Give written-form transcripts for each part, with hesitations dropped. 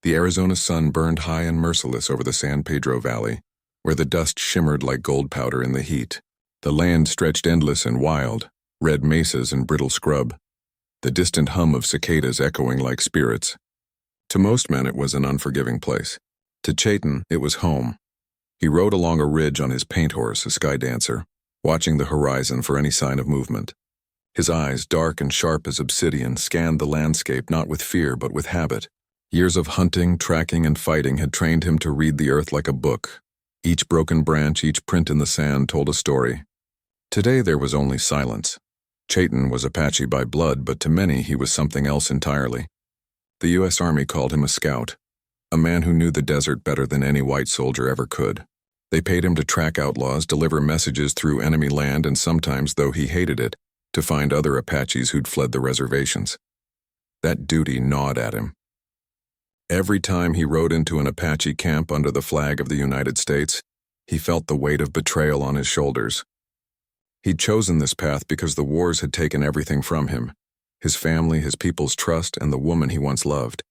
The Arizona sun burned high and merciless over the San Pedro Valley, where the dust shimmered like gold powder in the heat. The land stretched endless and wild, red mesas and brittle scrub, the distant hum of cicadas echoing like spirits. To most men it was an unforgiving place. To Chayton it was home. He rode along a ridge on his paint horse, a sky dancer, watching the horizon for any sign of movement. His eyes, dark and sharp as obsidian, scanned the landscape not with fear but with habit. Years of hunting, tracking, and fighting had trained him to read the earth like a book. Each broken branch, each print in the sand told a story. Today there was only silence. Chayton was Apache by blood, but to many he was something else entirely. The U.S. Army called him a scout, a man who knew the desert better than any white soldier ever could. They paid him to track outlaws, deliver messages through enemy land, and sometimes, though he hated it, to find other Apaches who'd fled the reservations. That duty gnawed at him. Every time he rode into an Apache camp under the flag of the United States, he felt the weight of betrayal on his shoulders. He'd chosen this path because the wars had taken everything from him: his family, his people's trust, and the woman he once loved.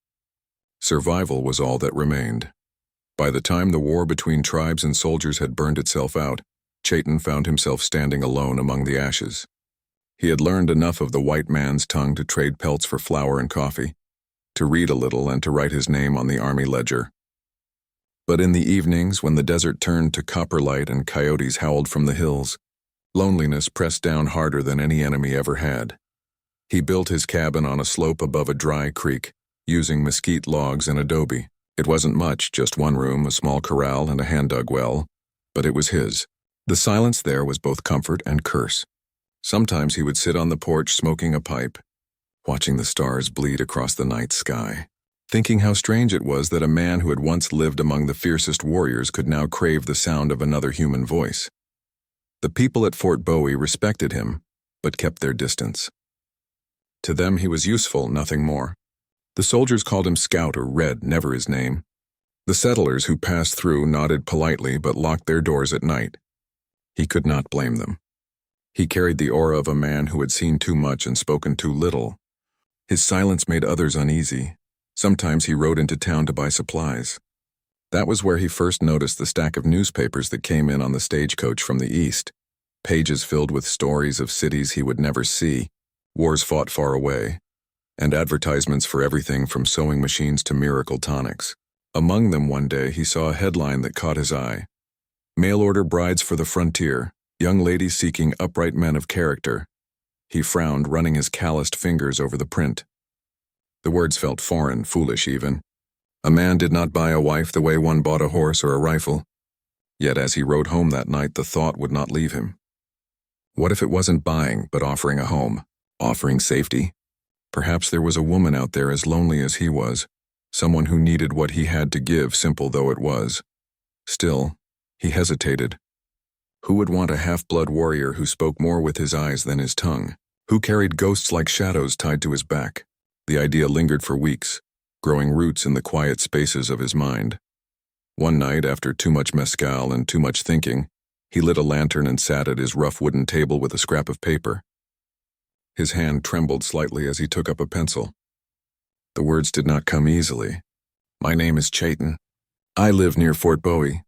Survival was all that remained. By the time the war between tribes and soldiers had burned itself out, Chayton found himself standing alone among the ashes. He had learned enough of the white man's tongue to trade pelts for flour and coffee, to read a little and to write his name on the army ledger. But in the evenings, when the desert turned to copper light and coyotes howled from the hills, loneliness pressed down harder than any enemy ever had. He built his cabin on a slope above a dry creek, using mesquite logs and adobe. It wasn't much, just one room, a small corral, and a hand-dug well, but it was his. The silence there was both comfort and curse. Sometimes he would sit on the porch smoking a pipe, watching the stars bleed across the night sky, thinking how strange it was that a man who had once lived among the fiercest warriors could now crave the sound of another human voice. The people at Fort Bowie respected him, but kept their distance. To them he was useful, nothing more. The soldiers called him Scout or Red, never his name. The settlers who passed through nodded politely but locked their doors at night. He could not blame them. He carried the aura of a man who had seen too much and spoken too little. His silence made others uneasy. Sometimes he rode into town to buy supplies. That was where he first noticed the stack of newspapers that came in on the stagecoach from the east, pages filled with stories of cities he would never see, wars fought far away, and advertisements for everything from sewing machines to miracle tonics. Among them one day he saw a headline that caught his eye: "Mail-order brides for the frontier, young ladies seeking upright men of character." He frowned, running his calloused fingers over the print. The words felt foreign, foolish even. A man did not buy a wife the way one bought a horse or a rifle. Yet as he rode home that night, the thought would not leave him. What if it wasn't buying, but offering a home, offering safety? Perhaps there was a woman out there as lonely as he was, someone who needed what he had to give, simple though it was. Still, he hesitated. Who would want a half-blood warrior who spoke more with his eyes than his tongue? Who carried ghosts like shadows tied to his back? The idea lingered for weeks, growing roots in the quiet spaces of his mind. One night, after too much mezcal and too much thinking, he lit a lantern and sat at his rough wooden table with a scrap of paper. His hand trembled slightly as he took up a pencil. The words did not come easily. "My name is Chayton. I live near Fort Bowie.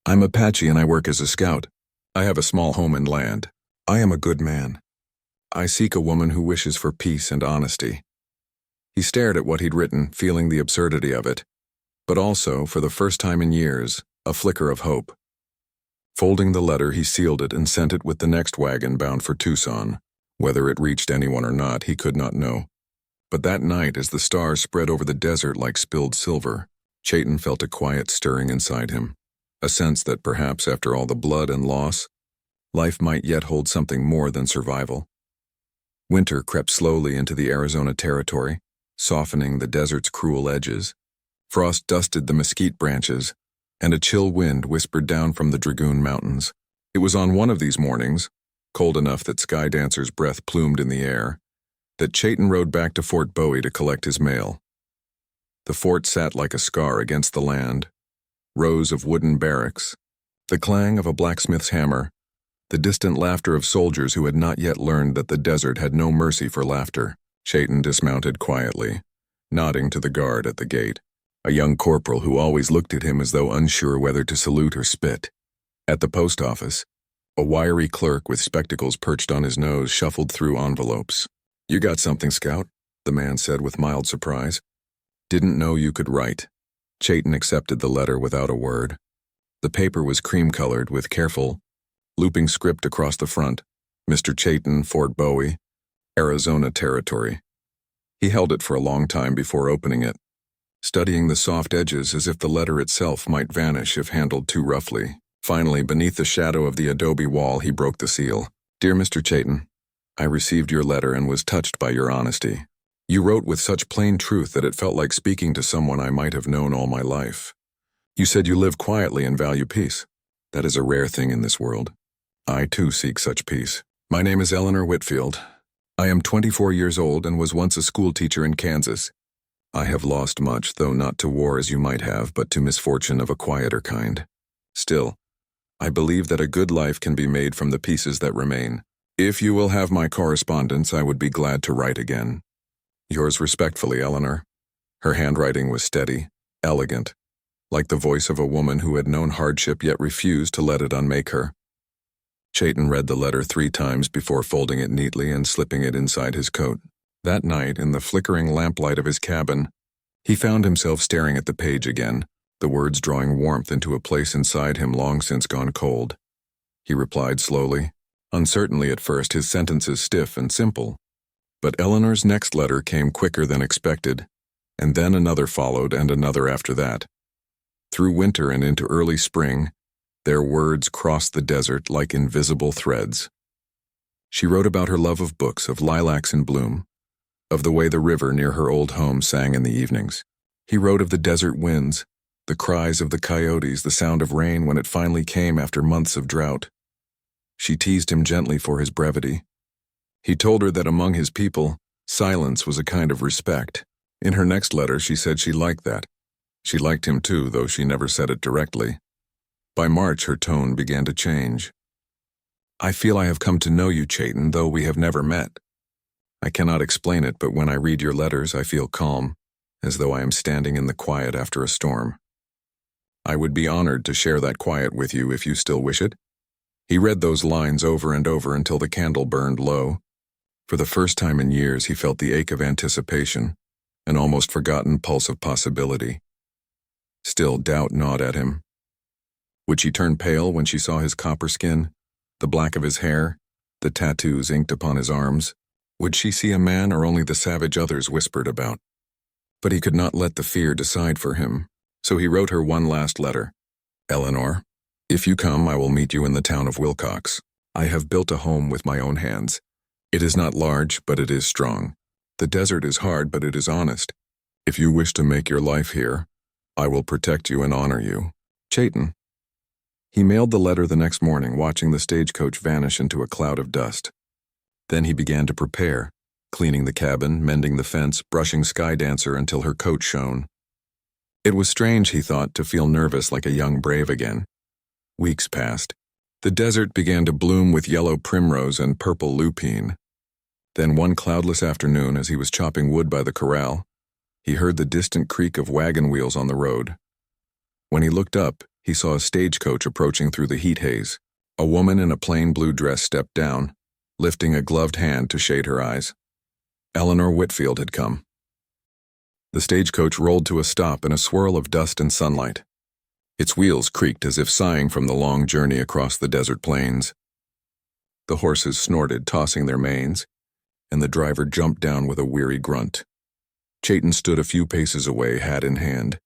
I'm Apache and I work as a scout. I have a small home and land. I am a good man. I seek a woman who wishes for peace and honesty." He stared at what he'd written, feeling the absurdity of it, but also, for the first time in years, a flicker of hope. Folding the letter, he sealed it and sent it with the next wagon bound for Tucson. Whether it reached anyone or not, he could not know. But that night, as the stars spread over the desert like spilled silver, Chayton felt a quiet stirring inside him, a sense that perhaps after all the blood and loss, life might yet hold something more than survival. Winter crept slowly into the Arizona territory, softening the desert's cruel edges. Frost dusted the mesquite branches, and a chill wind whispered down from the Dragoon Mountains. It was on one of these mornings, cold enough that Sky Dancer's breath plumed in the air, that Chayton rode back to Fort Bowie to collect his mail. The fort sat like a scar against the land, rows of wooden barracks, the clang of a blacksmith's hammer, the distant laughter of soldiers who had not yet learned that the desert had no mercy for laughter. Chayton dismounted quietly, nodding to the guard at the gate. a young corporal who always looked at him as though unsure whether to salute or spit. At the post office, a wiry clerk with spectacles perched on his nose shuffled through envelopes. "You got something, Scout?" the man said with mild surprise. "Didn't know you could write." Chayton accepted the letter without a word. The paper was cream-colored with careful, looping script across the front. Mr. Chayton, Fort Bowie, Arizona Territory. He held it for a long time before opening it, studying the soft edges as if the letter itself might vanish if handled too roughly. Finally, beneath the shadow of the adobe wall, he broke the seal. "Dear Mr. Chayton, I received your letter and was touched by your honesty. You wrote with such plain truth that it felt like speaking to someone I might have known all my life. You said you live quietly and value peace. That is a rare thing in this world. I, too, seek such peace. My name is Eleanor Whitfield. I am 24 years old and was once a school teacher in Kansas. I have lost much, though not to war as you might have, but to misfortune of a quieter kind. Still, I believe that a good life can be made from the pieces that remain. If you will have my correspondence, I would be glad to write again. Yours respectfully, Eleanor." Her handwriting was steady, elegant, like the voice of a woman who had known hardship yet refused to let it unmake her. Chayton read the letter 3 times before folding it neatly and slipping it inside his coat. That night, in the flickering lamplight of his cabin, he found himself staring at the page again, the words drawing warmth into a place inside him long since gone cold. He replied slowly, uncertainly at first, his sentences stiff and simple. But Eleanor's next letter came quicker than expected, and then another followed and another after that. Through winter and into early spring, their words crossed the desert like invisible threads. She wrote about her love of books, of lilacs in bloom, of the way the river near her old home sang in the evenings. He wrote of the desert winds, the cries of the coyotes, the sound of rain when it finally came after months of drought. She teased him gently for his brevity. He told her that among his people, silence was a kind of respect. In her next letter, she said she liked that. She liked him too, though she never said it directly. By March, her tone began to change. "I feel I have come to know you, Chayton, though we have never met. I cannot explain it, but when I read your letters, I feel calm, as though I am standing in the quiet after a storm. I would be honored to share that quiet with you if you still wish it." He read those lines over and over until the candle burned low. For the first time in years, he felt the ache of anticipation, an almost forgotten pulse of possibility. Still, doubt gnawed at him. Would she turn pale when she saw his copper skin, the black of his hair, the tattoos inked upon his arms? Would she see a man or only the savage others whispered about? But he could not let the fear decide for him, so he wrote her one last letter. "Eleanor, if you come, I will meet you in the town of Wilcox. I have built a home with my own hands. It is not large, but it is strong. The desert is hard, but it is honest. If you wish to make your life here, I will protect you and honor you. Chayton." He mailed the letter the next morning, watching the stagecoach vanish into a cloud of dust. Then he began to prepare, cleaning the cabin, mending the fence, brushing Skydancer until her coat shone. It was strange, he thought, to feel nervous like a young brave again. Weeks passed. The desert began to bloom with yellow primrose and purple lupine. Then one cloudless afternoon, as he was chopping wood by the corral, he heard the distant creak of wagon wheels on the road. When he looked up, he saw a stagecoach approaching through the heat haze. A woman in a plain blue dress stepped down, lifting a gloved hand to shade her eyes. Eleanor Whitfield had come. The stagecoach rolled to a stop in a swirl of dust and sunlight. Its wheels creaked as if sighing from the long journey across the desert plains. The horses snorted, tossing their manes, and the driver jumped down with a weary grunt. Chayton stood a few paces away, hat in hand,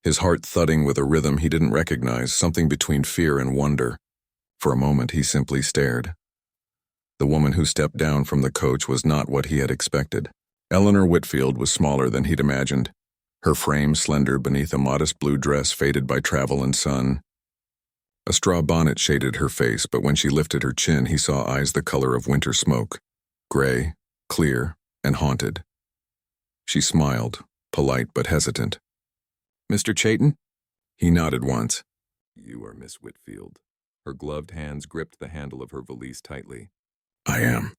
his heart thudding with a rhythm he didn't recognize, something between fear and wonder. For a moment, he simply stared. The woman who stepped down from the coach was not what he had expected. Eleanor Whitfield was smaller than he'd imagined, her frame slender beneath a modest blue dress faded by travel and sun. A straw bonnet shaded her face, but when she lifted her chin, he saw eyes the color of winter smoke, gray, clear, and haunted. She smiled, polite but hesitant. "Mr. Chayton?" He nodded once. "You are Miss Whitfield." Her gloved hands gripped the handle of her valise tightly. "I am."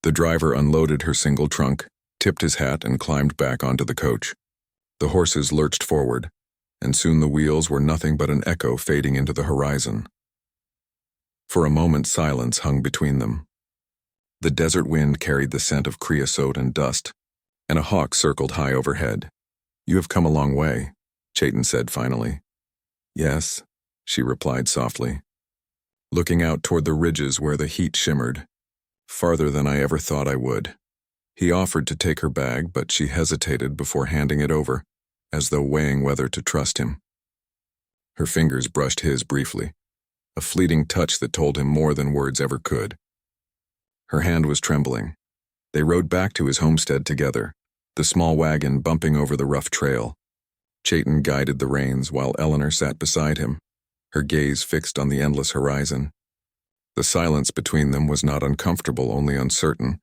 The driver unloaded her single trunk, tipped his hat, and climbed back onto the coach. The horses lurched forward, and soon the wheels were nothing but an echo fading into the horizon. For a moment silence hung between them. The desert wind carried the scent of creosote and dust, and a hawk circled high overhead. "You have come a long way," Chayton said finally. "Yes," she replied softly, looking out toward the ridges where the heat shimmered. "Farther than I ever thought I would." He offered to take her bag, but she hesitated before handing it over, as though weighing whether to trust him. Her fingers brushed his briefly, a fleeting touch that told him more than words ever could. Her hand was trembling. They rode back to his homestead together, the small wagon bumping over the rough trail. Chayton guided the reins while Eleanor sat beside him, her gaze fixed on the endless horizon. The silence between them was not uncomfortable, only uncertain,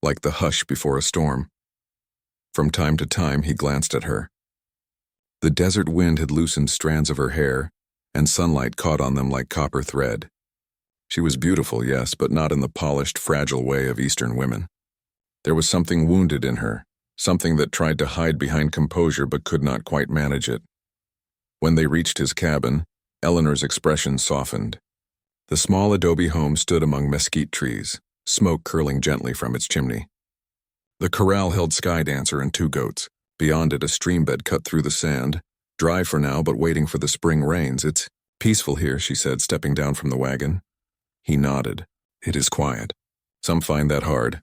like the hush before a storm. From time to time he glanced at her. The desert wind had loosened strands of her hair, and sunlight caught on them like copper thread. She was beautiful, yes, but not in the polished, fragile way of Eastern women. There was something wounded in her, something that tried to hide behind composure but could not quite manage it. When they reached his cabin, Eleanor's expression softened. The small adobe home stood among mesquite trees, smoke curling gently from its chimney. The corral held Sky Dancer and 2 goats. Beyond it, a stream bed cut through the sand, dry for now but waiting for the spring rains. "It's peaceful here," she said, stepping down from the wagon. He nodded. "It is quiet. Some find that hard.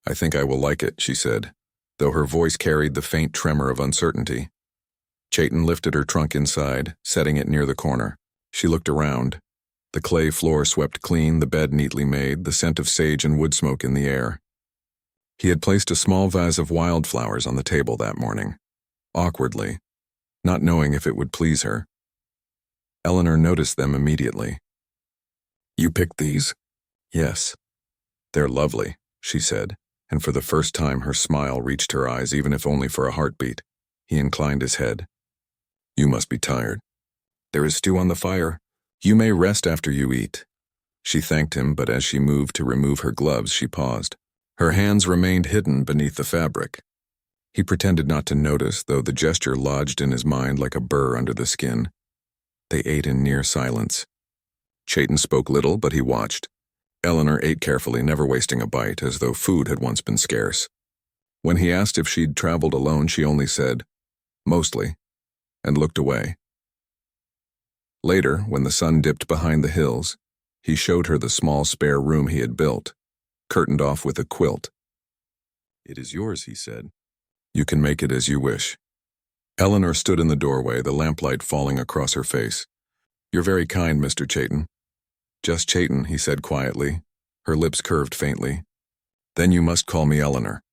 I think I will like it," she said, though her voice carried the faint tremor of uncertainty. Chayton lifted her trunk inside, setting it near the corner. She looked around. The clay floor swept clean, the bed neatly made, the scent of sage and wood smoke in the air. He had placed a small vase of wildflowers on the table that morning, awkwardly, not knowing if it would please her. Eleanor noticed them immediately. "You picked these?" "Yes." "They're lovely," she said, and for the first time her smile reached her eyes, even if only for a heartbeat. He inclined his head. "You must be tired. There is stew on the fire. You may rest after you eat." She thanked him, but as she moved to remove her gloves, she paused. Her hands remained hidden beneath the fabric. He pretended not to notice, though the gesture lodged in his mind like a burr under the skin. They ate in near silence. Chayton spoke little, but he watched. Eleanor ate carefully, never wasting a bite, as though food had once been scarce. When he asked if she'd traveled alone, she only said, "Mostly," and looked away. Later, when the sun dipped behind the hills, he showed her the small spare room he had built, curtained off with a quilt. "It is yours," he said. "You can make it as you wish." Eleanor stood in the doorway, the lamplight falling across her face. "You're very kind, Mr. Chayton." "Just Chayton," he said quietly, her lips curved faintly. "Then you must call me Eleanor."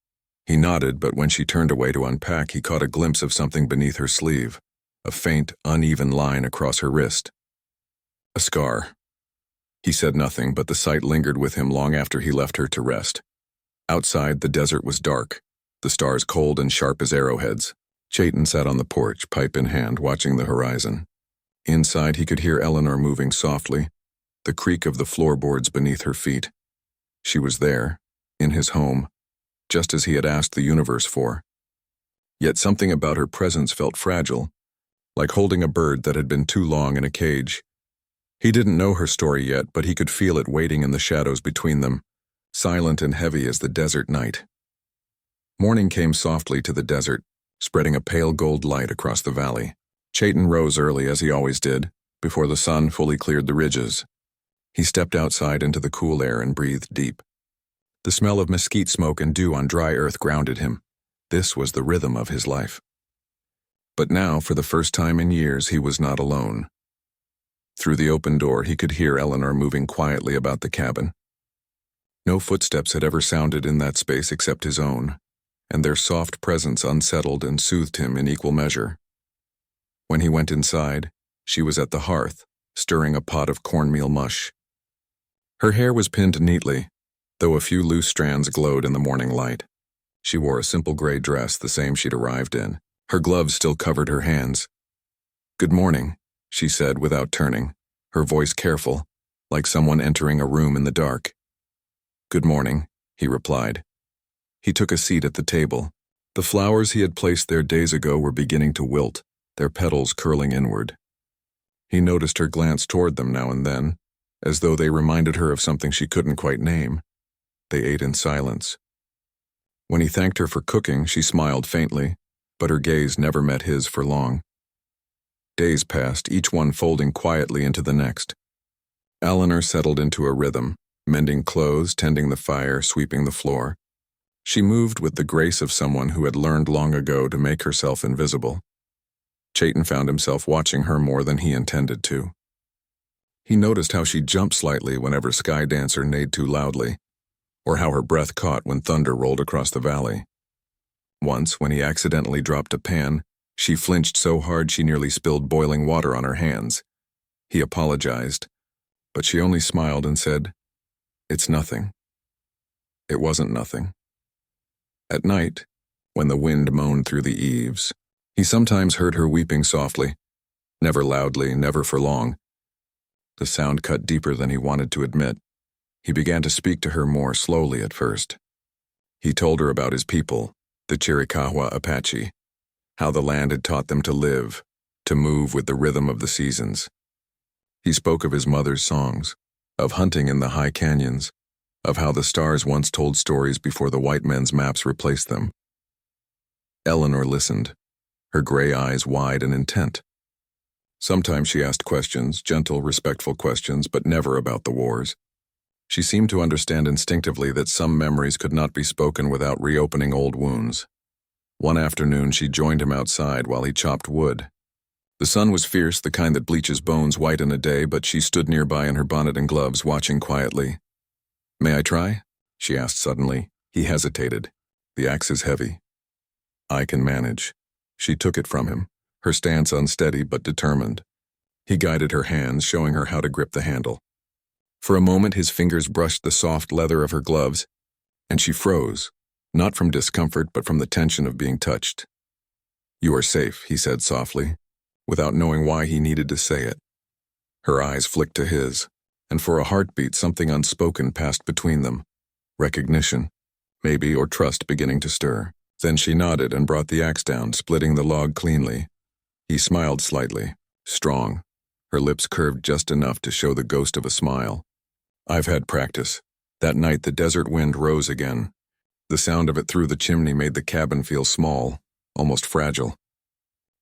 He nodded, but when she turned away to unpack, he caught a glimpse of something beneath her sleeve, a faint, uneven line across her wrist. A scar. He said nothing, but the sight lingered with him long after he left her to rest. Outside, the desert was dark, the stars cold and sharp as arrowheads. Chayton sat on the porch, pipe in hand, watching the horizon. Inside, he could hear Eleanor moving softly, the creak of the floorboards beneath her feet. She was there, in his home, just as he had asked the universe for. Yet something about her presence felt fragile, like holding a bird that had been too long in a cage. He didn't know her story yet, but he could feel it waiting in the shadows between them, silent and heavy as the desert night. Morning came softly to the desert, spreading a pale gold light across the valley. Chayton rose early, as he always did, before the sun fully cleared the ridges. He stepped outside into the cool air and breathed deep. The smell of mesquite smoke and dew on dry earth grounded him. This was the rhythm of his life. But now, for the first time in years, he was not alone. Through the open door, he could hear Eleanor moving quietly about the cabin. No footsteps had ever sounded in that space except his own, and their soft presence unsettled and soothed him in equal measure. When he went inside, she was at the hearth, stirring a pot of cornmeal mush. Her hair was pinned neatly, though a few loose strands glowed in the morning light. She wore a simple gray dress, the same she'd arrived in. Her gloves still covered her hands. "Good morning," she said without turning, her voice careful, like someone entering a room in the dark. "Good morning," he replied. He took a seat at the table, The flowers he had placed there days ago were beginning to wilt, their petals curling inward. He noticed her glance toward them now and then, as though they reminded her of something she couldn't quite name. They ate in silence. When he thanked her for cooking, she smiled faintly, but her gaze never met his for long. Days passed, each one folding quietly into the next. Eleanor settled into a rhythm, mending clothes, tending the fire, sweeping the floor. She moved with the grace of someone who had learned long ago to make herself invisible. Chayton found himself watching her more than he intended to. He noticed how she jumped slightly whenever Sky Dancer neighed too loudly, or how her breath caught when thunder rolled across the valley. Once, when he accidentally dropped a pan, she flinched so hard she nearly spilled boiling water on her hands. He apologized, but she only smiled and said, "It's nothing." It wasn't nothing. At night, when the wind moaned through the eaves, he sometimes heard her weeping softly, never loudly, never for long. The sound cut deeper than he wanted to admit. He began to speak to her more slowly at first. He told her about his people, the Chiricahua Apache, how the land had taught them to live, to move with the rhythm of the seasons. He spoke of his mother's songs, of hunting in the high canyons, of how the stars once told stories before the white men's maps replaced them. Eleanor listened, her gray eyes wide and intent. Sometimes she asked questions, gentle, respectful questions, but never about the wars. She seemed to understand instinctively that some memories could not be spoken without reopening old wounds. One afternoon she joined him outside while he chopped wood. The sun was fierce, the kind that bleaches bones white in a day, but she stood nearby in her bonnet and gloves, watching quietly. "May I try?" she asked suddenly. He hesitated. "The axe is heavy." "I can manage." She took it from him, her stance unsteady but determined. He guided her hands, showing her how to grip the handle. For a moment his fingers brushed the soft leather of her gloves, and she froze, not from discomfort but from the tension of being touched. "You are safe," he said softly, without knowing why he needed to say it. Her eyes flicked to his, and for a heartbeat something unspoken passed between them. Recognition, maybe, or trust beginning to stir. Then she nodded and brought the axe down, splitting the log cleanly. He smiled slightly, strong, her lips curved just enough to show the ghost of a smile. "I've had practice." That night the desert wind rose again. The sound of it through the chimney made the cabin feel small, almost fragile.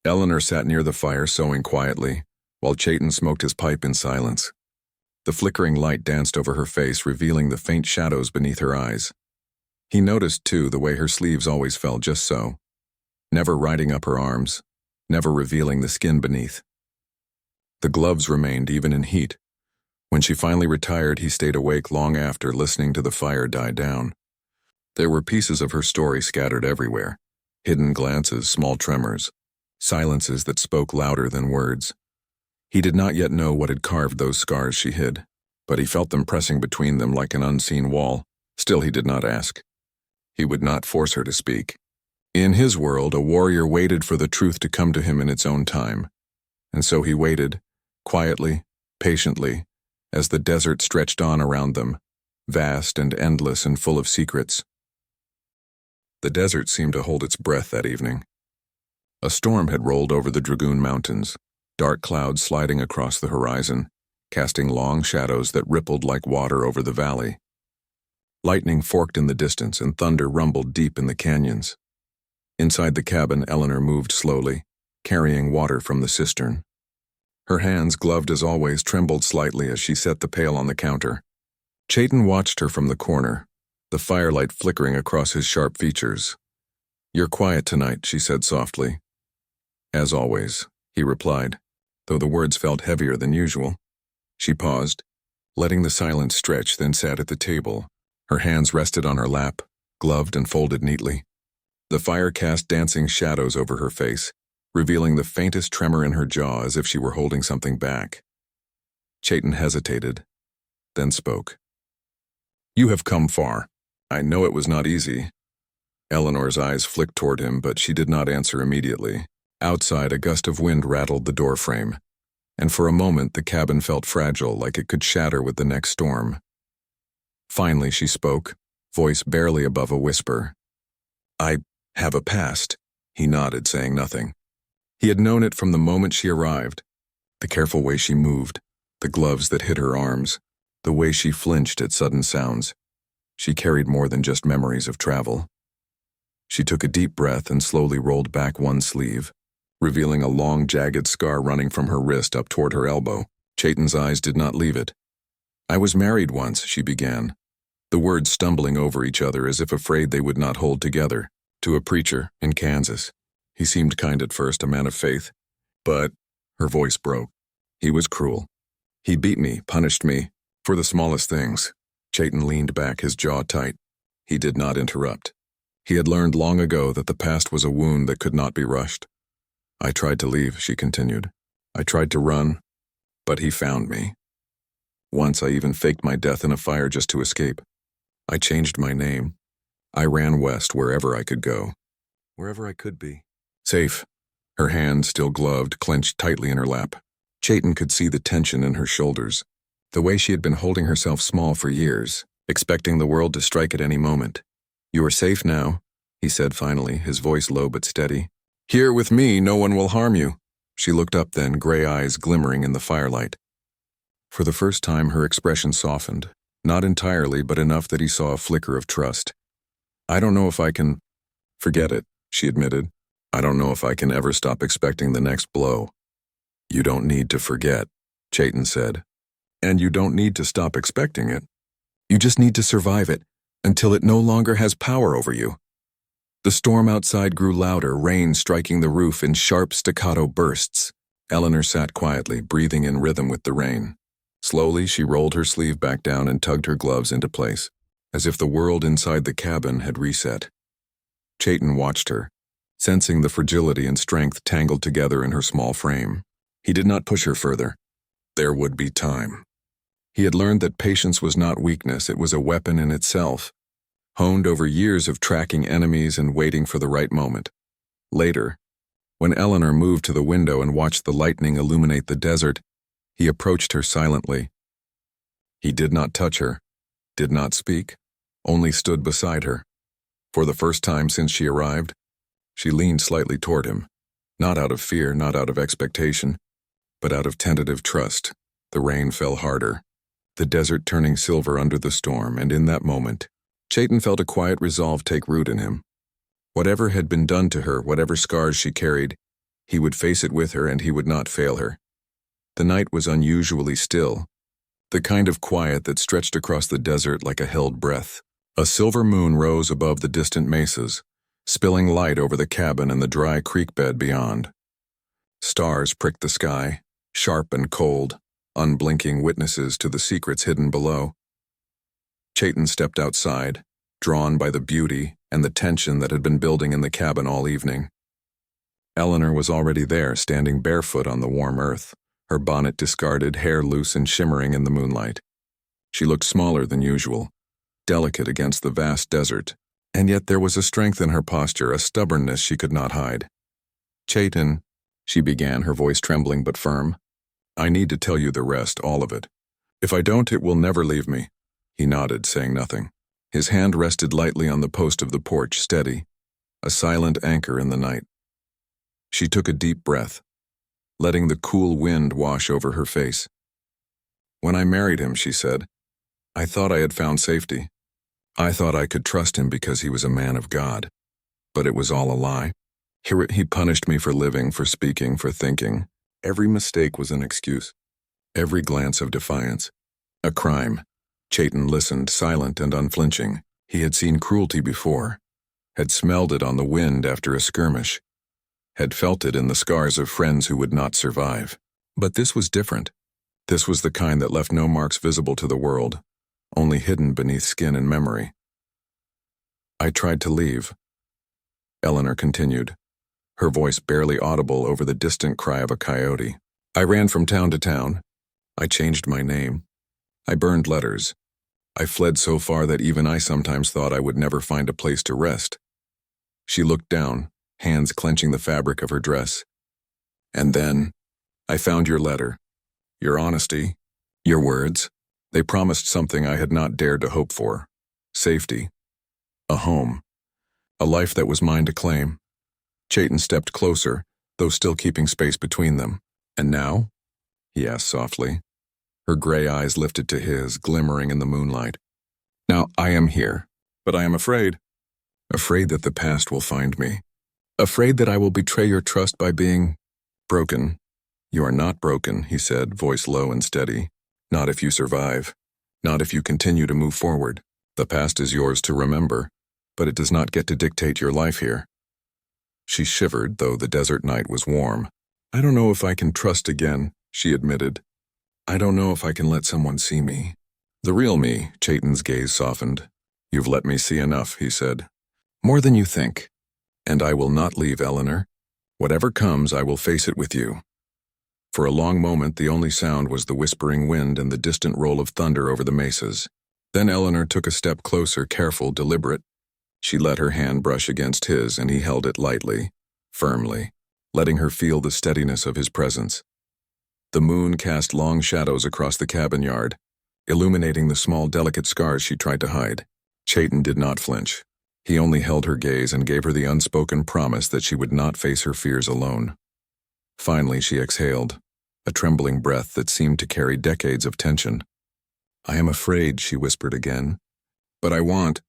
Eleanor sat near the fire sewing quietly, while Chayton smoked his pipe in silence. The flickering light danced over her face, revealing the faint shadows beneath her eyes. He noticed, too, the way her sleeves always fell just so, never riding up her arms, never revealing the skin beneath. The gloves remained even in heat. When she finally retired, he stayed awake long after, listening to the fire die down. There were pieces of her story scattered everywhere, hidden glances, small tremors, silences that spoke louder than words. He did not yet know what had carved those scars she hid, but he felt them pressing between them like an unseen wall. Still he did not ask. He would not force her to speak. In his world, a warrior waited for the truth to come to him in its own time. And so he waited, quietly, patiently, as the desert stretched on around them, vast and endless and full of secrets. The desert seemed to hold its breath that evening. A storm had rolled over the Dragoon Mountains, dark clouds sliding across the horizon, casting long shadows that rippled like water over the valley. Lightning forked in the distance and thunder rumbled deep in the canyons. Inside the cabin, Eleanor moved slowly, carrying water from the cistern. Her hands, gloved as always, trembled slightly as she set the pail on the counter. Chayton watched her from the corner, the firelight flickering across his sharp features. "You're quiet tonight," she said softly. "As always," he replied, though the words felt heavier than usual. She paused, letting the silence stretch, then sat at the table. Her hands rested on her lap, gloved and folded neatly. The fire cast dancing shadows over her face, revealing the faintest tremor in her jaw as if she were holding something back. Chayton hesitated, then spoke. "You have come far. I know it was not easy." Eleanor's eyes flicked toward him, but she did not answer immediately. Outside, a gust of wind rattled the doorframe, and for a moment the cabin felt fragile, like it could shatter with the next storm. Finally she spoke, voice barely above a whisper. "I Have a past. He nodded, saying nothing. He had known it from the moment she arrived. The careful way she moved, the gloves that hid her arms, the way she flinched at sudden sounds. She carried more than just memories of travel. She took a deep breath and slowly rolled back one sleeve, revealing a long, jagged scar running from her wrist up toward her elbow. Chaitin's eyes did not leave it. I was married once, she began, the words stumbling over each other as if afraid they would not hold together, to a preacher in Kansas. He seemed kind at first, a man of faith, but her voice broke. He was cruel. He beat me, punished me, for the smallest things. Chaitin leaned back, his jaw tight. He did not interrupt. He had learned long ago that the past was a wound that could not be rushed. I tried to leave, she continued. I tried to run, but he found me. Once I even faked my death in a fire just to escape. I changed my name. I ran west wherever I could go. Wherever I could be. Safe. Her hand, still gloved, clenched tightly in her lap. Chaitin could see the tension in her shoulders, the way she had been holding herself small for years, expecting the world to strike at any moment. You are safe now, he said finally, his voice low but steady. Here with me, no one will harm you. She looked up then, gray eyes glimmering in the firelight. For the first time, her expression softened, not entirely, but enough that he saw a flicker of trust. I don't know if I can... Forget it, she admitted. I don't know if I can ever stop expecting the next blow. You don't need to forget, Chaitin said. And you don't need to stop expecting it. You just need to survive it, until it no longer has power over you. The storm outside grew louder, rain striking the roof in sharp staccato bursts. Eleanor sat quietly, breathing in rhythm with the rain. Slowly, she rolled her sleeve back down and tugged her gloves into place, as if the world inside the cabin had reset. Chaitin watched her, sensing the fragility and strength tangled together in her small frame. He did not push her further. There would be time. He had learned that patience was not weakness, it was a weapon in itself, honed over years of tracking enemies and waiting for the right moment. Later, when Eleanor moved to the window and watched the lightning illuminate the desert, he approached her silently. He did not touch her, did not speak, only stood beside her. For the first time since she arrived, she leaned slightly toward him, not out of fear, not out of expectation, but out of tentative trust. The rain fell harder, the desert turning silver under the storm, and in that moment, Chaitin felt a quiet resolve take root in him. Whatever had been done to her, whatever scars she carried, he would face it with her and he would not fail her. The night was unusually still, the kind of quiet that stretched across the desert like a held breath. A silver moon rose above the distant mesas, spilling light over the cabin and the dry creek bed beyond. Stars pricked the sky, sharp and cold, unblinking witnesses to the secrets hidden below. Chaitin stepped outside, drawn by the beauty and the tension that had been building in the cabin all evening. Eleanor was already there, standing barefoot on the warm earth, her bonnet discarded, hair loose and shimmering in the moonlight. She looked smaller than usual, delicate against the vast desert, and yet there was a strength in her posture, a stubbornness she could not hide. Chaitin, she began, her voice trembling but firm. I need to tell you the rest, all of it. If I don't, it will never leave me. He nodded, saying nothing. His hand rested lightly on the post of the porch, steady, a silent anchor in the night. She took a deep breath, letting the cool wind wash over her face. When I married him, she said, I thought I had found safety. I thought I could trust him because he was a man of God. But it was all a lie. He punished me for living, for speaking, for thinking. Every mistake was an excuse. Every glance of defiance. A crime. Chaitin listened, silent and unflinching. He had seen cruelty before, had smelled it on the wind after a skirmish, had felt it in the scars of friends who would not survive. But this was different. This was the kind that left no marks visible to the world, only hidden beneath skin and memory. I tried to leave, Eleanor continued, her voice barely audible over the distant cry of a coyote. I ran from town to town. I changed my name. I burned letters. I fled so far that even I sometimes thought I would never find a place to rest. She looked down, hands clenching the fabric of her dress. And then, I found your letter. Your honesty, your words. They promised something I had not dared to hope for. Safety. A home. A life that was mine to claim. Chayton stepped closer, though still keeping space between them. And now? He asked softly. Her gray eyes lifted to his, glimmering in the moonlight. Now, I am here, but I am afraid. Afraid that the past will find me. Afraid that I will betray your trust by being broken. You are not broken, he said, voice low and steady. Not if you survive. Not if you continue to move forward. The past is yours to remember, but it does not get to dictate your life here. She shivered, though the desert night was warm. I don't know if I can trust again, she admitted. I don't know if I can let someone see me. The real me, Chayton's gaze softened. You've let me see enough, he said. More than you think. And I will not leave, Eleanor. Whatever comes, I will face it with you. For a long moment, the only sound was the whispering wind and the distant roll of thunder over the mesas. Then Eleanor took a step closer, careful, deliberate. She let her hand brush against his, and he held it lightly, firmly, letting her feel the steadiness of his presence. The moon cast long shadows across the cabin yard, illuminating the small, delicate scars she tried to hide. Chayton did not flinch. He only held her gaze and gave her the unspoken promise that she would not face her fears alone. Finally, she exhaled, a trembling breath that seemed to carry decades of tension. I am afraid, she whispered again. But I want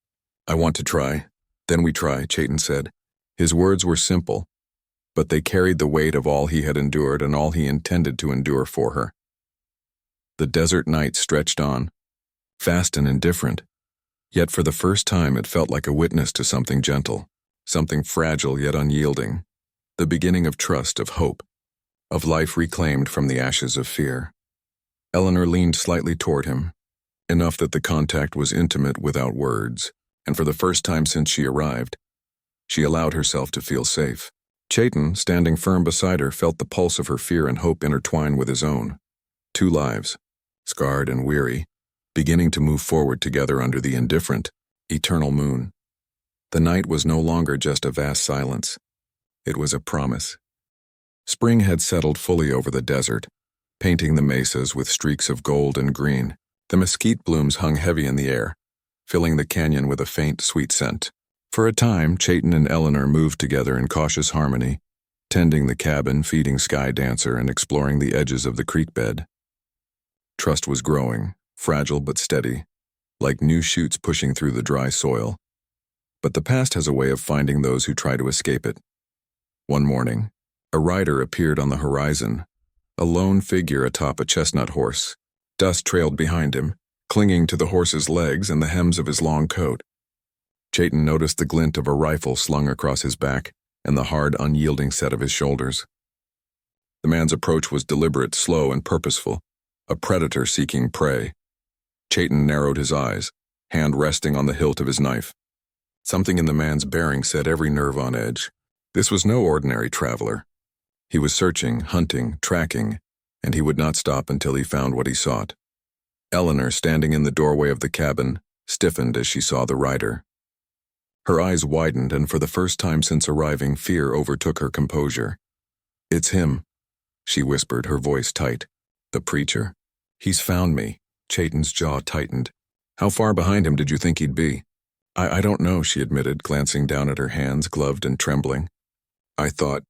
to try. Then we try, Chayton said. His words were simple, but they carried the weight of all he had endured and all he intended to endure for her. The desert night stretched on, fast and indifferent, yet for the first time it felt like a witness to something gentle, something fragile yet unyielding, the beginning of trust, of hope, of life reclaimed from the ashes of fear. Eleanor leaned slightly toward him, enough that the contact was intimate without words, and for the first time since she arrived, she allowed herself to feel safe. Chayton, standing firm beside her, felt the pulse of her fear and hope intertwine with his own. Two lives, scarred and weary, beginning to move forward together under the indifferent, eternal moon. The night was no longer just a vast silence. It was a promise. Spring had settled fully over the desert, painting the mesas with streaks of gold and green. The mesquite blooms hung heavy in the air, filling the canyon with a faint, sweet scent. For a time, Chayton and Eleanor moved together in cautious harmony, tending the cabin, feeding Sky Dancer, and exploring the edges of the creek bed. Trust was growing, fragile but steady, like new shoots pushing through the dry soil. But the past has a way of finding those who try to escape it. One morning, a rider appeared on the horizon, a lone figure atop a chestnut horse. Dust trailed behind him, clinging to the horse's legs and the hems of his long coat. Chayton noticed the glint of a rifle slung across his back and the hard, unyielding set of his shoulders. The man's approach was deliberate, slow, and purposeful, a predator seeking prey. Chayton narrowed his eyes, hand resting on the hilt of his knife. Something in the man's bearing set every nerve on edge. This was no ordinary traveler. He was searching, hunting, tracking, and he would not stop until he found what he sought. Eleanor, standing in the doorway of the cabin, stiffened as she saw the rider. Her eyes widened, and for the first time since arriving, fear overtook her composure. It's him, she whispered, her voice tight. The preacher. He's found me. Chayton's jaw tightened. How far behind him did you think he'd be? I don't know, she admitted, glancing down at her hands, gloved and trembling. I thought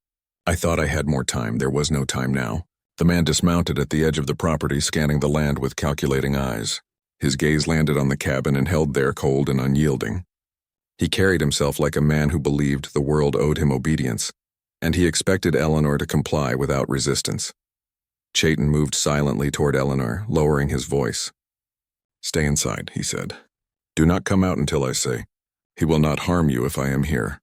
I had more time. There was no time now. The man dismounted at the edge of the property, scanning the land with calculating eyes. His gaze landed on the cabin and held there, cold and unyielding. He carried himself like a man who believed the world owed him obedience, and he expected Eleanor to comply without resistance. Chayton moved silently toward Eleanor, lowering his voice. Stay inside, he said. Do not come out until I say. He will not harm you if I am here.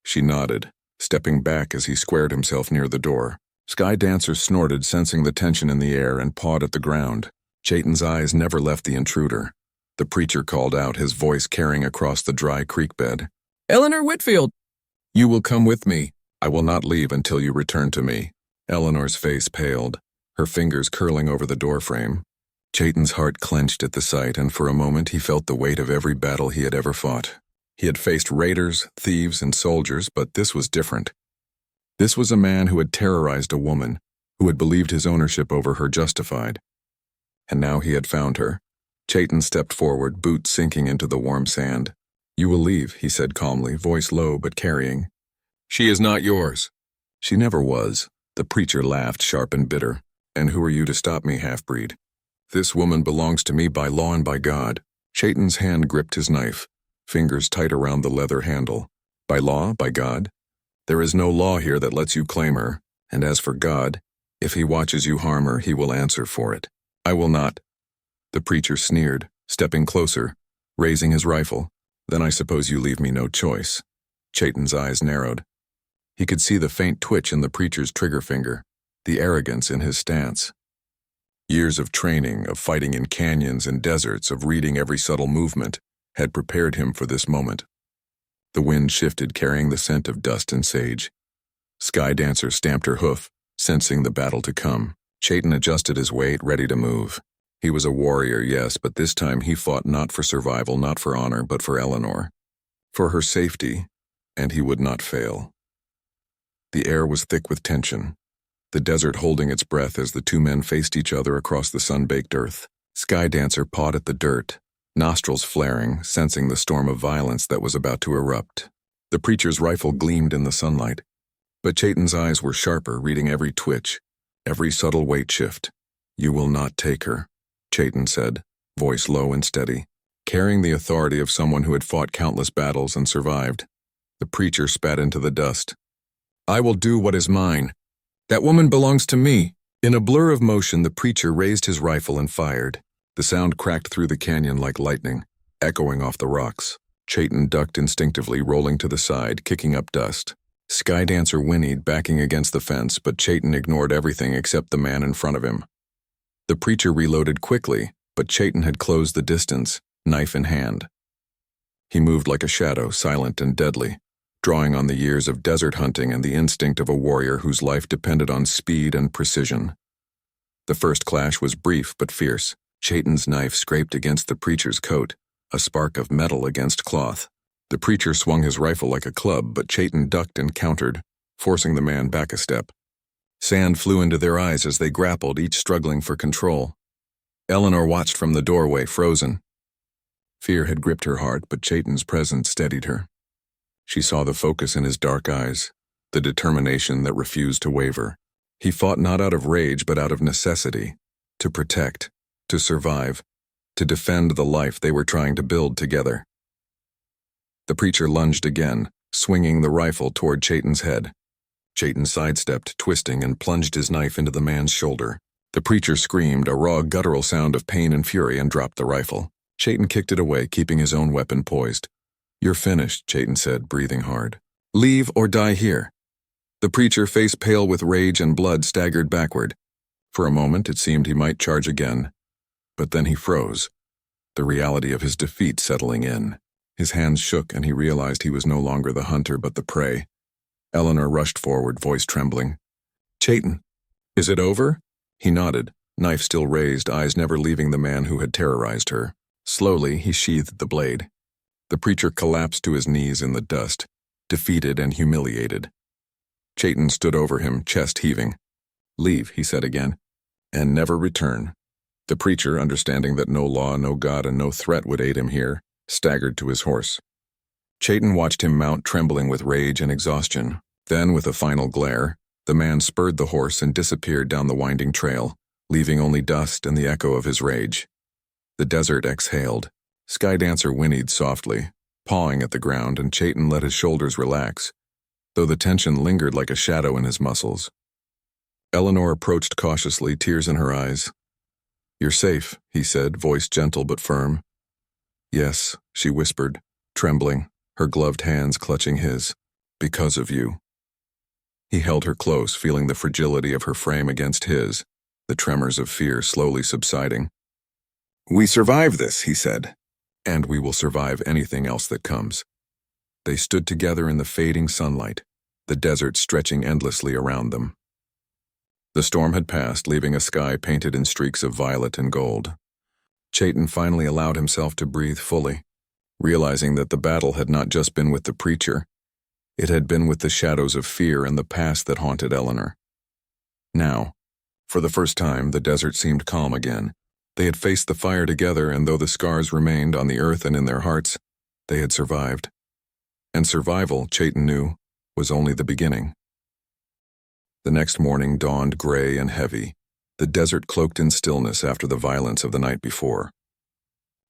She nodded, stepping back as he squared himself near the door. Sky Dancer snorted, sensing the tension in the air, and pawed at the ground. Chayton's eyes never left the intruder. The preacher called out, his voice carrying across the dry creek bed. Eleanor Whitfield! You will come with me. I will not leave until you return to me. Eleanor's face paled, her fingers curling over the doorframe. Chayton's heart clenched at the sight, and for a moment he felt the weight of every battle he had ever fought. He had faced raiders, thieves, and soldiers, but this was different. This was a man who had terrorized a woman, who had believed his ownership over her justified. And now he had found her. Chayton stepped forward, boots sinking into the warm sand. You will leave, he said calmly, voice low but carrying. She is not yours. She never was. The preacher laughed, sharp and bitter. And who are you to stop me, half-breed? This woman belongs to me by law and by God. Chayton's hand gripped his knife, fingers tight around the leather handle. By law, by God? There is no law here that lets you claim her, and as for God, if he watches you harm her, he will answer for it. I will not. The preacher sneered, stepping closer, raising his rifle. Then I suppose you leave me no choice. Chayton's eyes narrowed. He could see the faint twitch in the preacher's trigger finger, the arrogance in his stance. Years of training, of fighting in canyons and deserts, of reading every subtle movement, had prepared him for this moment. The wind shifted, carrying the scent of dust and sage. Sky Dancer stamped her hoof, sensing the battle to come. Chayton adjusted his weight, ready to move. He was a warrior, yes, but this time he fought not for survival, not for honor, but for Eleanor. For her safety, and he would not fail. The air was thick with tension, the desert holding its breath as the two men faced each other across the sun-baked earth. Sky Dancer pawed at the dirt, nostrils flaring, sensing the storm of violence that was about to erupt. The preacher's rifle gleamed in the sunlight, but Chayton's eyes were sharper, reading every twitch, every subtle weight shift. You will not take her, Chayton said, voice low and steady, carrying the authority of someone who had fought countless battles and survived. The preacher spat into the dust. I will do what is mine. That woman belongs to me. In a blur of motion, the preacher raised his rifle and fired. The sound cracked through the canyon like lightning, echoing off the rocks. Chayton ducked instinctively, rolling to the side, kicking up dust. Sky Dancer whinnied, backing against the fence, but Chayton ignored everything except the man in front of him. The preacher reloaded quickly, but Chayton had closed the distance, knife in hand. He moved like a shadow, silent and deadly, drawing on the years of desert hunting and the instinct of a warrior whose life depended on speed and precision. The first clash was brief but fierce. Chayton's knife scraped against the preacher's coat, a spark of metal against cloth. The preacher swung his rifle like a club, but Chayton ducked and countered, forcing the man back a step. Sand flew into their eyes as they grappled, each struggling for control. Eleanor watched from the doorway, frozen. Fear had gripped her heart, but Chayton's presence steadied her. She saw the focus in his dark eyes, the determination that refused to waver. He fought not out of rage, but out of necessity, to protect, to survive, to defend the life they were trying to build together. The preacher lunged again, swinging the rifle toward Chayton's head. Chayton sidestepped, twisting, and plunged his knife into the man's shoulder. The preacher screamed, a raw, guttural sound of pain and fury, and dropped the rifle. Chayton kicked it away, keeping his own weapon poised. You're finished, Chayton said, breathing hard. Leave or die here. The preacher, face pale with rage and blood, staggered backward. For a moment, it seemed he might charge again. But then he froze, the reality of his defeat settling in. His hands shook, and he realized he was no longer the hunter but the prey. Eleanor rushed forward, voice trembling. Chayton, is it over? He nodded, knife still raised, eyes never leaving the man who had terrorized her. Slowly, he sheathed the blade. The preacher collapsed to his knees in the dust, defeated and humiliated. Chayton stood over him, chest heaving. Leave, he said again, and never return. The preacher, understanding that no law, no God, and no threat would aid him here, staggered to his horse. Chayton watched him mount, trembling with rage and exhaustion. Then, with a final glare, the man spurred the horse and disappeared down the winding trail, leaving only dust and the echo of his rage. The desert exhaled. Sky Dancer whinnied softly, pawing at the ground, and Chayton let his shoulders relax, though the tension lingered like a shadow in his muscles. Eleanor approached cautiously, tears in her eyes. You're safe, he said, voice gentle but firm. Yes, she whispered, trembling, her gloved hands clutching his. Because of you. He held her close, feeling the fragility of her frame against his, the tremors of fear slowly subsiding. We survive this, he said, and we will survive anything else that comes. They stood together in the fading sunlight, the desert stretching endlessly around them. The storm had passed, leaving a sky painted in streaks of violet and gold. Chayton finally allowed himself to breathe fully, realizing that the battle had not just been with the preacher. It had been with the shadows of fear and the past that haunted Eleanor. Now, for the first time, the desert seemed calm again. They had faced the fire together, and though the scars remained on the earth and in their hearts, They had survived. And survival, Chayton knew, was only the beginning. The next morning dawned gray and heavy, the desert cloaked in stillness after the violence of the night before.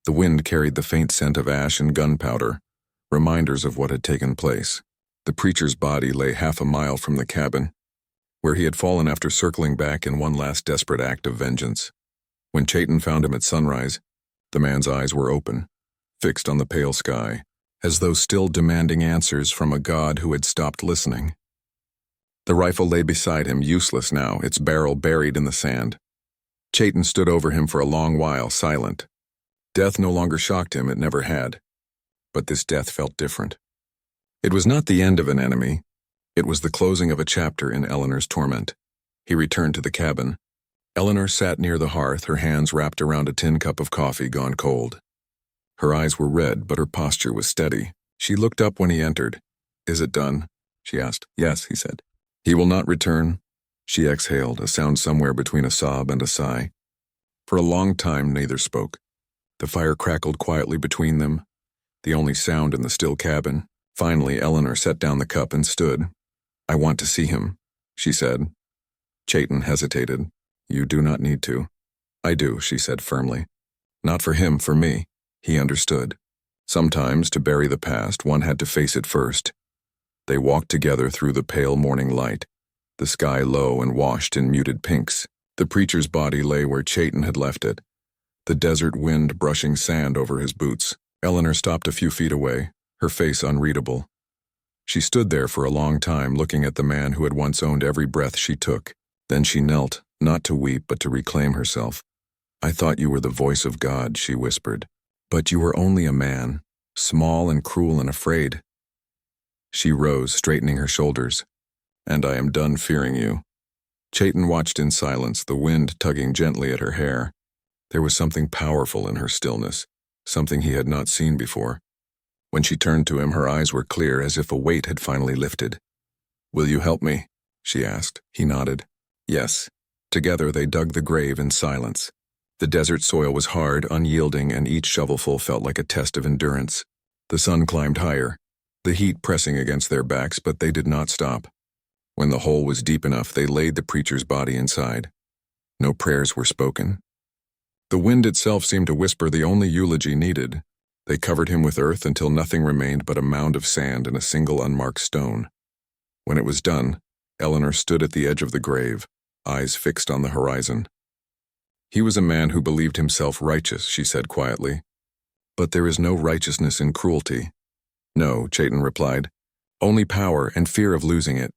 The wind carried the faint scent of ash and gunpowder, reminders of what had taken place. The preacher's body lay half a mile from the cabin, where he had fallen after circling back in one last desperate act of vengeance. When Chayton found him at sunrise, the man's eyes were open, fixed on the pale sky, as though still demanding answers from a god who had stopped listening. The rifle lay beside him, useless now, its barrel buried in the sand. Chayton stood over him for a long while, silent. Death no longer shocked him, it never had. But this death felt different. It was not the end of an enemy. It was the closing of a chapter in Eleanor's torment. He returned to the cabin. Eleanor sat near the hearth, her hands wrapped around a tin cup of coffee gone cold. Her eyes were red, but her posture was steady. She looked up when he entered. "Is it done?" she asked. "Yes," he said. "He will not return?" She exhaled, a sound somewhere between a sob and a sigh. For a long time, neither spoke. The fire crackled quietly between them, the only sound in the still cabin. Finally, Eleanor set down the cup and stood. "I want to see him," she said. Chayton hesitated. "You do not need to." "I do," she said firmly. "Not for him, for me." He understood. Sometimes, to bury the past, one had to face it first. They walked together through the pale morning light, the sky low and washed in muted pinks. The preacher's body lay where Chayton had left it, the desert wind brushing sand over his boots. Eleanor stopped a few feet away, her face unreadable. She stood there for a long time, looking at the man who had once owned every breath she took. Then she knelt, not to weep but to reclaim herself. "I thought you were the voice of God," she whispered. "But you were only a man, small and cruel and afraid." She rose, straightening her shoulders. "And I am done fearing you." Chayton watched in silence, the wind tugging gently at her hair. There was something powerful in her stillness, something he had not seen before. When she turned to him, her eyes were clear, as if a weight had finally lifted. "Will you help me?" she asked. He nodded. "Yes." Together they dug the grave in silence. The desert soil was hard, unyielding, and each shovelful felt like a test of endurance. The sun climbed higher, the heat pressing against their backs, but they did not stop. When the hole was deep enough, they laid the preacher's body inside. No prayers were spoken. The wind itself seemed to whisper the only eulogy needed. They covered him with earth until nothing remained but a mound of sand and a single unmarked stone. When it was done, Eleanor stood at the edge of the grave, eyes fixed on the horizon. "He was a man who believed himself righteous," she said quietly. "But there is no righteousness in cruelty." "No," Chayton replied. "Only power and fear of losing it."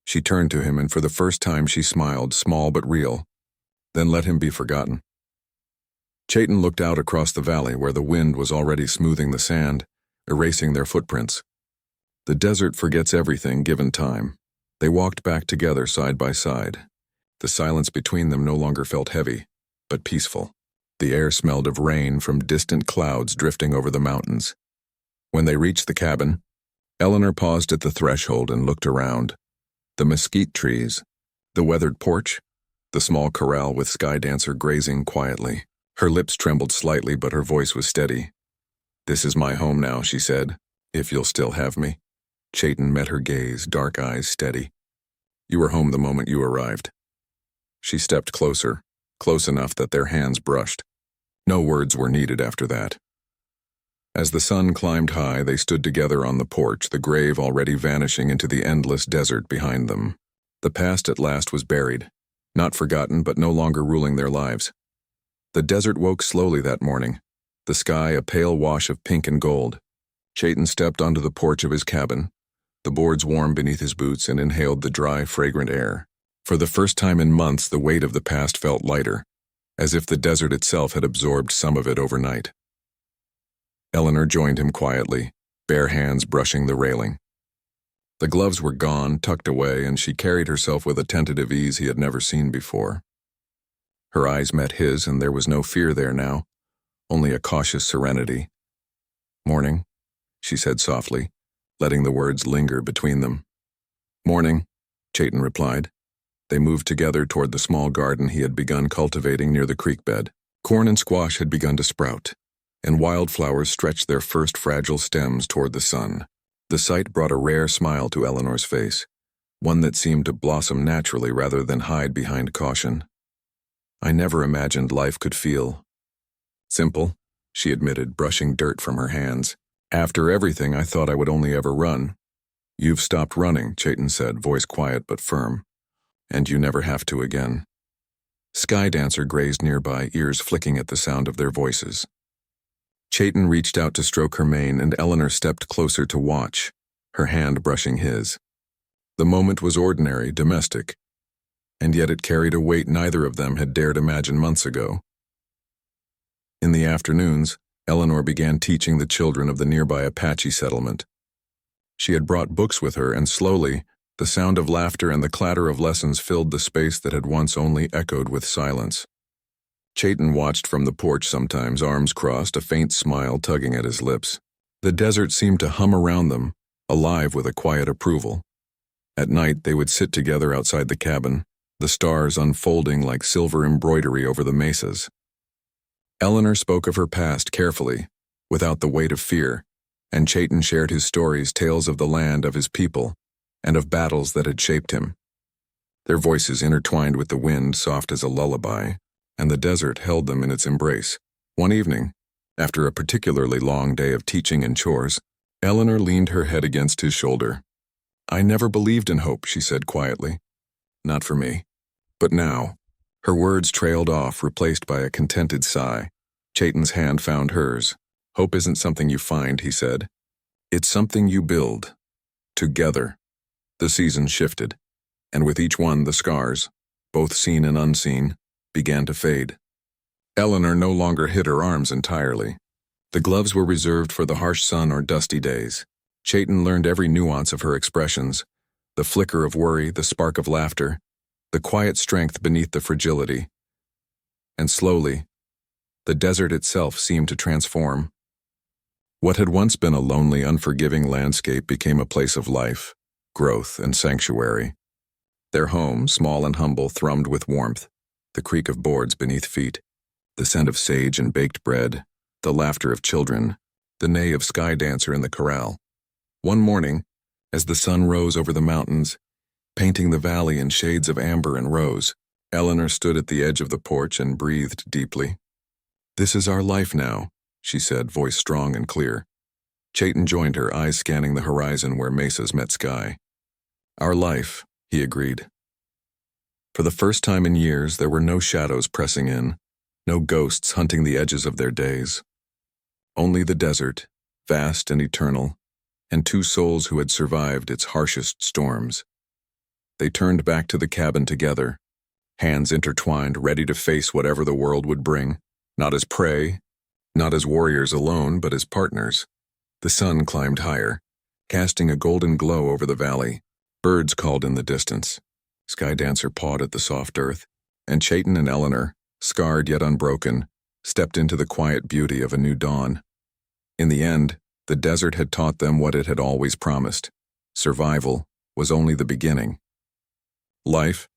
She turned to him, and for the first time she smiled, small but real. "Then let him be forgotten." Chayton looked out across the valley where the wind was already smoothing the sand, erasing their footprints. The desert forgets everything given time. They walked back together side by side. The silence between them no longer felt heavy, but peaceful. The air smelled of rain from distant clouds drifting over the mountains. When they reached the cabin, Eleanor paused at the threshold and looked around. The mesquite trees, the weathered porch, the small corral with Sky Dancer grazing quietly. Her lips trembled slightly, but her voice was steady. "This is my home now," she said, "if you'll still have me." Chayton met her gaze, dark eyes steady. "You were home the moment you arrived." She stepped closer, close enough that their hands brushed. No words were needed after that. As the sun climbed high, they stood together on the porch, the grave already vanishing into the endless desert behind them. The past at last was buried, not forgotten but no longer ruling their lives. The desert woke slowly that morning, the sky a pale wash of pink and gold. Chayton stepped onto the porch of his cabin, the boards warm beneath his boots, and inhaled the dry, fragrant air. For the first time in months, the weight of the past felt lighter, as if the desert itself had absorbed some of it overnight. Eleanor joined him quietly, bare hands brushing the railing. The gloves were gone, tucked away, and she carried herself with a tentative ease he had never seen before. Her eyes met his, and there was no fear there now, only a cautious serenity. "Morning," she said softly, letting the words linger between them. "Morning," Chayton replied. They moved together toward the small garden he had begun cultivating near the creek bed. Corn and squash had begun to sprout. and wildflowers stretched their first fragile stems toward the sun. The sight brought a rare smile to Eleanor's face, one that seemed to blossom naturally rather than hide behind caution. "I never imagined life could feel simple," she admitted, brushing dirt from her hands. "After everything, I thought I would only ever run." "You've stopped running," Chayton said, voice quiet but firm. "And you never have to again." Sky Dancer grazed nearby, ears flicking at the sound of their voices. Chayton reached out to stroke her mane, and Eleanor stepped closer to watch, her hand brushing his. The moment was ordinary, domestic, and yet it carried a weight neither of them had dared imagine months ago. In the afternoons, Eleanor began teaching the children of the nearby Apache settlement. She had brought books with her, and slowly, the sound of laughter and the clatter of lessons filled the space that had once only echoed with silence. Chayton watched from the porch sometimes, arms crossed, a faint smile tugging at his lips. The desert seemed to hum around them, alive with a quiet approval. At night, they would sit together outside the cabin, the stars unfolding like silver embroidery over the mesas. Eleanor spoke of her past carefully, without the weight of fear, and Chayton shared his stories, tales of the land, of his people, and of battles that had shaped him. Their voices intertwined with the wind, soft as a lullaby, and the desert held them in its embrace. One evening, after a particularly long day of teaching and chores, Eleanor leaned her head against his shoulder. "I never believed in hope," she said quietly. "Not for me. But now." Her words trailed off, replaced by a contented sigh. Chayton's hand found hers. "Hope isn't something you find," he said. "It's something you build. Together." The seasons shifted, and with each one the scars, both seen and unseen, began to fade. Eleanor no longer hid her arms entirely. The gloves were reserved for the harsh sun or dusty days. Chayton learned every nuance of her expressions, the flicker of worry, the spark of laughter, the quiet strength beneath the fragility. And slowly, the desert itself seemed to transform. What had once been a lonely, unforgiving landscape became a place of life, growth, and sanctuary. Their home, small and humble, thrummed with warmth, the creak of boards beneath feet, the scent of sage and baked bread, the laughter of children, the neigh of Sky Dancer in the corral. One morning, as the sun rose over the mountains, painting the valley in shades of amber and rose, Eleanor stood at the edge of the porch and breathed deeply. "This is our life now," she said, voice strong and clear. Chayton joined her, eyes scanning the horizon where mesas met sky. "Our life," he agreed. For the first time in years, there were no shadows pressing in, no ghosts hunting the edges of their days. Only the desert, vast and eternal, and two souls who had survived its harshest storms. They turned back to the cabin together, hands intertwined, ready to face whatever the world would bring, not as prey, not as warriors alone, but as partners. The sun climbed higher, casting a golden glow over the valley. Birds called in the distance. Sky Dancer pawed at the soft earth, and Chayton and Eleanor, scarred yet unbroken, stepped into the quiet beauty of a new dawn. In the end, the desert had taught them what it had always promised. Survival was only the beginning. Life,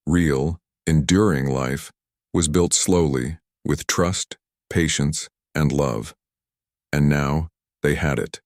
real, enduring life, was built slowly, with trust, patience, and love. And now, they had it.